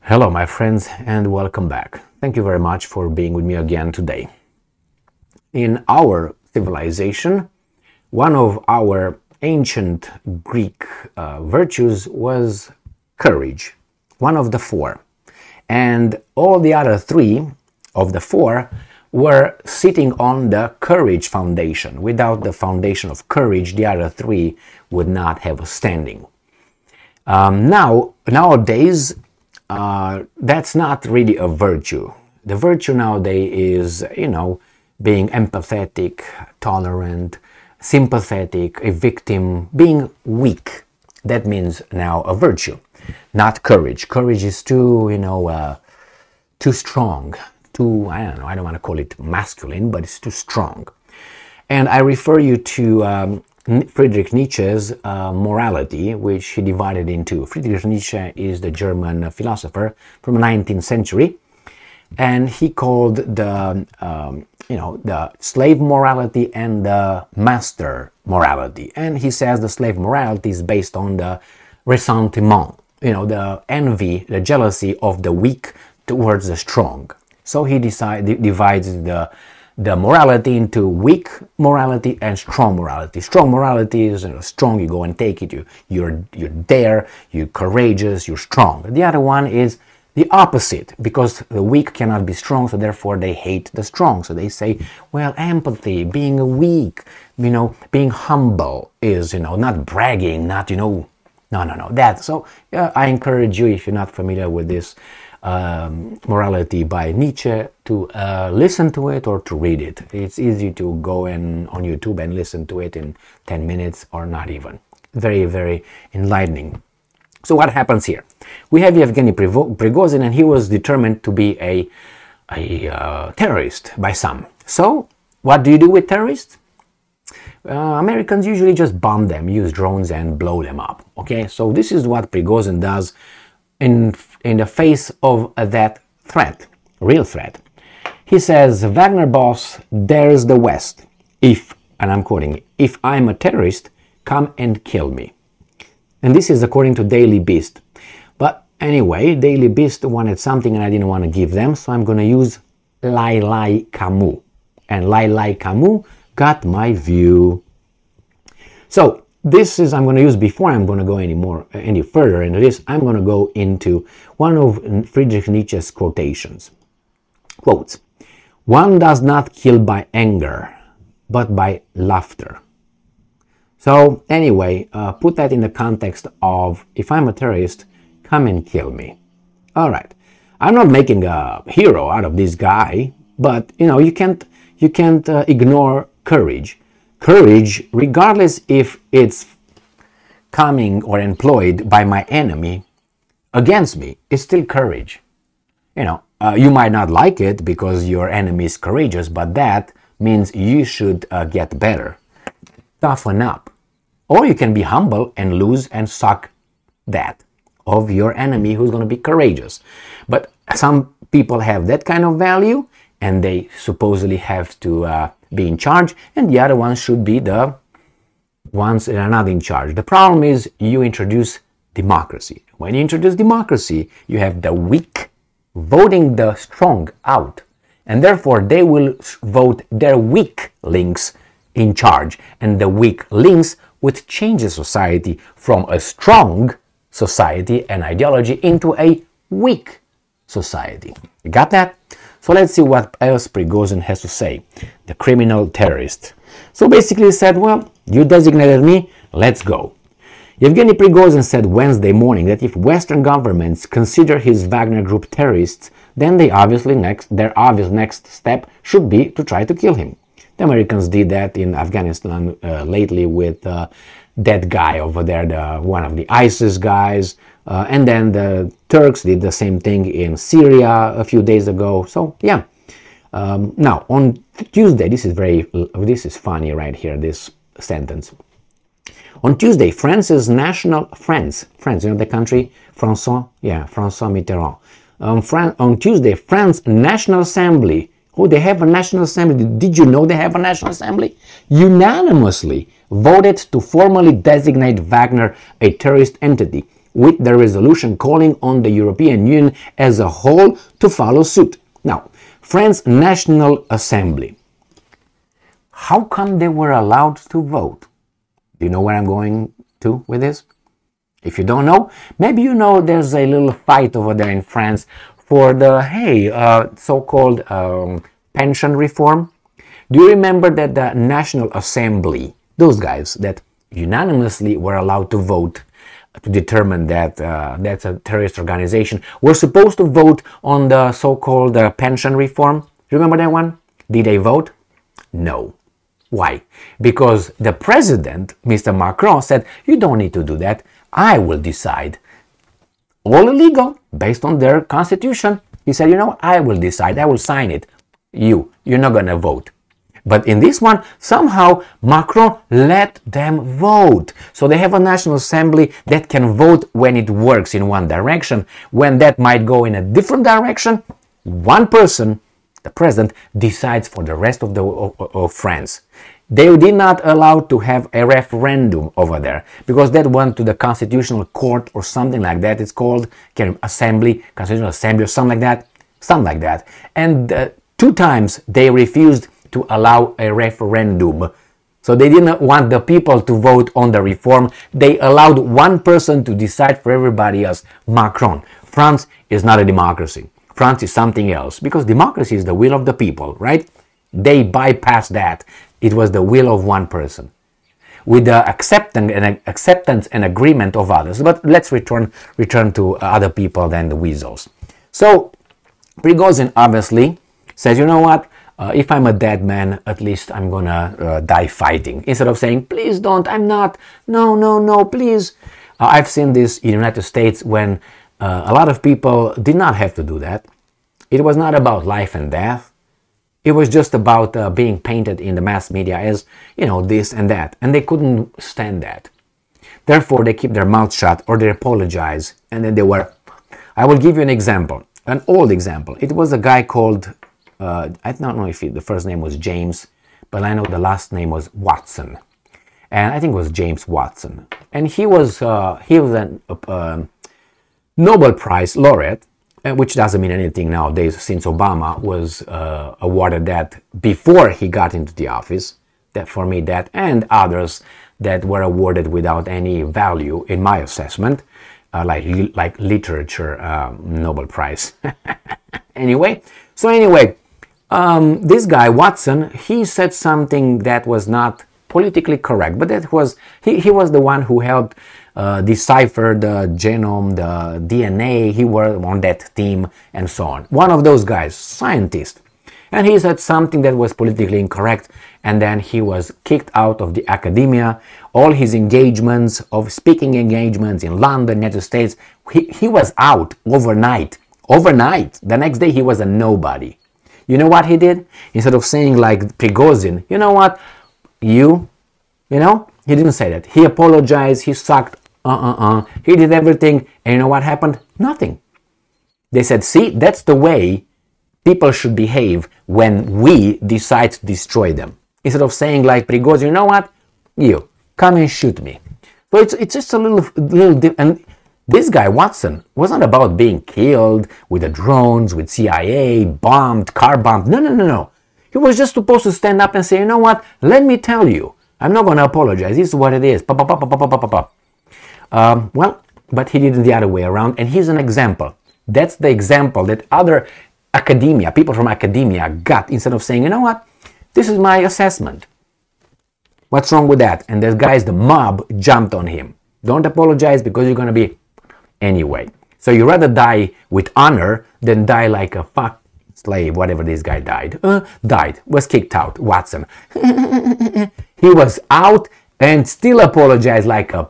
Hello my friends and welcome back. Thank you very much for being with me again today. In our civilization, one of our ancient Greek virtues was courage, one of the four. And all the other three of the four were sitting on the courage foundation. Without the foundation of courage, the other three would not have a standing. Nowadays, that's not really a virtue. The virtue nowadays is, being empathetic, tolerant, sympathetic, a victim, being weak. That means now a virtue, not courage. Courage is too, too strong, too, I don't want to call it masculine, but it's too strong. And I refer you to Friedrich Nietzsche's morality, which he divided into. Friedrich Nietzsche is the German philosopher from the 19th century, and he called the slave morality and the master morality. And he says the slave morality is based on the ressentiment, the envy, the jealousy of the weak towards the strong. So he divides the morality into weak morality and strong morality. Strong morality is strong, you go and take it, you're there, you're courageous, you're strong. The other one is the opposite, because the weak cannot be strong, so therefore they hate the strong. So they say, well, empathy, being weak, being humble is, not bragging, not, no, that. So I encourage you, if you're not familiar with this morality by Nietzsche, to listen to it or to read it. It's easy to go on YouTube and listen to it in 10 minutes or not even. Very, very enlightening. So what happens here? We have Yevgeny Prigozhin, and he was determined to be a terrorist by some. So what do you do with terrorists? Americans usually just bomb them, use drones and blow them up. Okay, so this is what Prigozhin does in the face of that threat, real threat. He says, Wagner boss dares the West, and I'm quoting, if I'm a terrorist, come and kill me. And this is according to Daily Beast. But anyway, Daily Beast wanted something and I didn't want to give them, so I'm going to use Lai Camus. And Lai Camus got my view. So this is, I'm going to use, before I'm going to go any further into this, I'm going to go into one of Friedrich Nietzsche's quotations. Quotes, one does not kill by anger, but by laughter. So anyway, put that in the context of, if I'm a terrorist, come and kill me. All right. I'm not making a hero out of this guy, but you can't ignore courage. Courage, regardless if it's coming or employed by my enemy against me, is still courage. You might not like it because your enemy is courageous, but that means you should get better. Toughen up. Or you can be humble and lose and suck that of your enemy who's going to be courageous. But some people have that kind of value and they supposedly have to be in charge, and the other ones should be the ones that are not in charge. The problem is you introduce democracy. When you introduce democracy, you have the weak voting the strong out, and therefore they will vote their weak links in charge, and the weak links would change the society from a strong society and ideology into a weak society. You got that? So let's see what else Prigozhin has to say, the criminal terrorist. So basically he said, well, you designated me, let's go. Yevgeny Prigozhin said Wednesday morning that if Western governments consider his Wagner group terrorists, then their obvious next step should be to try to kill him. The Americans did that in Afghanistan lately with that guy over there, one of the ISIS guys, and then the Turks did the same thing in Syria a few days ago. So yeah. Now on Tuesday, this is funny right here, this sentence. On Tuesday, France's national France, the country, François Mitterrand. On Tuesday, France's National Assembly. Oh, they have a National Assembly. Did you know they have a National Assembly? Unanimously voted to formally designate Wagner a terrorist entity, with the resolution calling on the European Union as a whole to follow suit. Now, France's National Assembly. How come they were allowed to vote? Do you know where I'm going to with this? If you don't know, maybe you know there's a little fight over there in France for the, so-called pension reform. Do you remember that the National Assembly, those guys that unanimously were allowed to vote to determine that that's a terrorist organization, were supposed to vote on the so-called pension reform? Remember that one? Did they vote? No. Why? Because the president, Mr. Macron, said, you don't need to do that. I will decide. All illegal, based on their constitution. He said, you know, I will decide. I will sign it. You're not going to vote. But in this one, somehow Macron let them vote. So they have a National Assembly that can vote when it works in one direction. When that might go in a different direction, one person, the president, decides for the rest of France. They did not allow to have a referendum over there because that went to the Constitutional Court or something like that. It's called Assembly, Constitutional Assembly or something like that. And 2 times they refused to allow a referendum. So they didn't want the people to vote on the reform. They allowed one person to decide for everybody else, Macron. France is not a democracy. France is something else because democracy is the will of the people, right? They bypassed that. It was the will of one person with the acceptance and agreement of others. But let's return to other people than the weasels. So Prigozhin obviously says, you know what? If I'm a dead man, at least I'm gonna die fighting. Instead of saying, please don't, I'm not, no, please. I've seen this in the United States when a lot of people did not have to do that. It was not about life and death. It was just about being painted in the mass media as, you know, this and that. And they couldn't stand that. Therefore, they keep their mouth shut or they apologize. And then they were... I will give you an example, an old example. It was a guy called... I don't know if the first name was James, but I know the last name was Watson. And I think it was James Watson. And he was a Nobel Prize laureate, which doesn't mean anything nowadays since Obama was awarded that before he got into the office. That for me, that and others that were awarded without any value in my assessment, like literature Nobel Prize. Anyway, this guy Watson, he said something that was not politically correct, but that was he was the one who helped decipher the genome, the DNA. He was on that team and so on. One of those guys, scientist. And he said something that was politically incorrect, and then he was kicked out of the academia. All his engagements, of speaking engagements in London, United States, he was out overnight. Overnight. The next day he was a nobody. You know what he did? Instead of saying like Prigozhin, you know what, you know, he didn't say that. He apologized, he sucked, he did everything, and you know what happened? Nothing. They said, see, that's the way people should behave when we decide to destroy them. Instead of saying like Prigozhin, you know what, you, come and shoot me. So it's just a little different. This guy, Watson, wasn't about being killed with the drones, with CIA, bombed, car bombed. No. He was just supposed to stand up and say, you know what, let me tell you, I'm not going to apologize. This is what it is. Well, but he did it the other way around, and he's an example. That's the example that other academia, people from academia got instead of saying, you know what, this is my assessment. What's wrong with that? And the guys, the mob, jumped on him. Don't apologize because you're going to be... Anyway, so you rather die with honor than die like a fuck slave, whatever this guy was kicked out, Watson. He was out and still apologized like a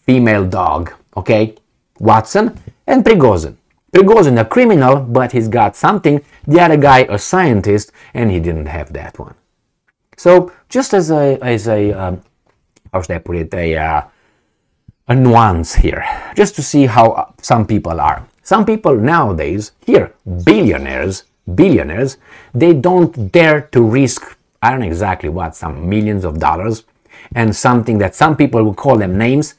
female dog, okay? Watson and Prigozhin. Prigozhin, a criminal, but he's got something. The other guy, a scientist, and he didn't have that one. So, just as a how should I put it, a nuance here, just to see how some people are. Some people nowadays, here, billionaires, they don't dare to risk, I don't know exactly what, some millions of dollars, and something that some people will call them names,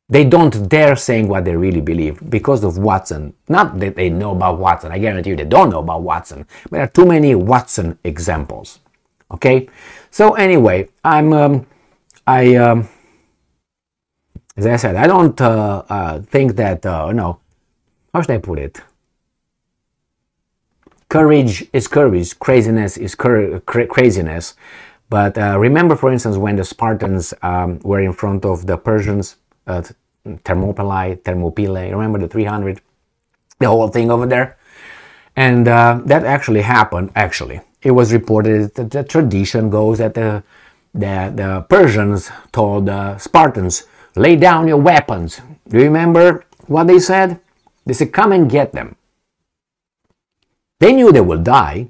They don't dare saying what they really believe because of Watson. Not that they know about Watson. I guarantee you they don't know about Watson. But there are too many Watson examples. Okay. So anyway, as I said, I don't think that no. How should I put it? Courage is courage. Craziness is craziness. But remember, for instance, when the Spartans were in front of the Persians. Thermopylae, remember the 300, the whole thing over there, and that actually happened. Actually, it was reported that the tradition goes that the Persians told the Spartans, "Lay down your weapons." Do you remember what they said? They said, "Come and get them." They knew they would die,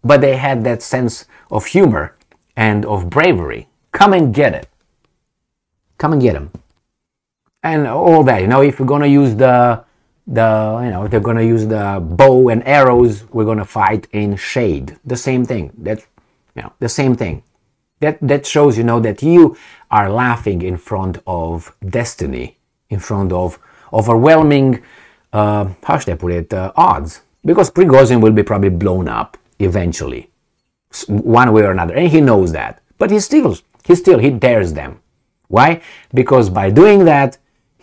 but they had that sense of humor and of bravery. Come and get it. Come and get them. And all that, if we're gonna use if they're gonna use the bow and arrows, we're gonna fight in shade. The same thing. That's the same thing. That shows that you are laughing in front of destiny, in front of overwhelming, how should I put it, odds. Because Prigozhin will be probably blown up eventually, one way or another, and he knows that. But he dares them. Why? Because by doing that,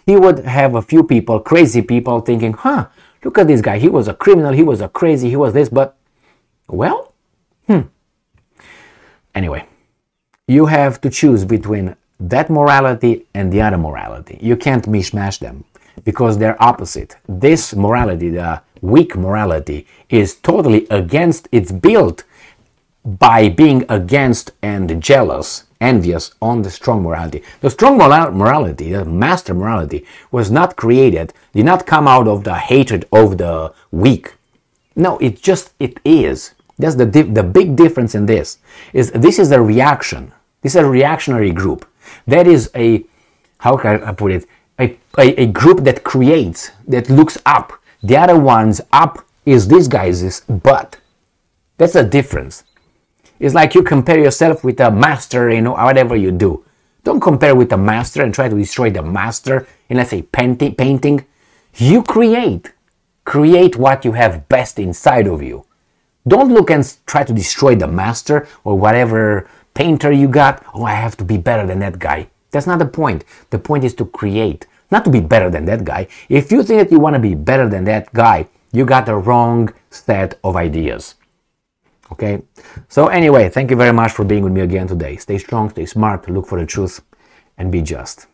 he would have a few people, crazy people, thinking, look at this guy. He was a criminal. He was a crazy. He was this. But, well, Anyway, you have to choose between that morality and the other morality. You can't mishmash them because they're opposite. This morality, the weak morality, is totally against, it's built by being against and jealous, envious on the strong morality. The strong morality, the master morality, was not created, did not come out of the hatred of the weak. No, it is. That's the big difference in this. This is a reaction. This is a reactionary group. That is a, how can I put it, a group that creates, that looks up. The other one's up is this guy's butt. That's the difference. It's like you compare yourself with a master, whatever you do. Don't compare with a master and try to destroy the master in, let's say, painting. You create. Create what you have best inside of you. Don't look and try to destroy the master or whatever painter you got. Oh, I have to be better than that guy. That's not the point. The point is to create, not to be better than that guy. If you think that you want to be better than that guy, you got the wrong set of ideas. Okay? So anyway, thank you very much for being with me again today. Stay strong, stay smart, look for the truth, and be just.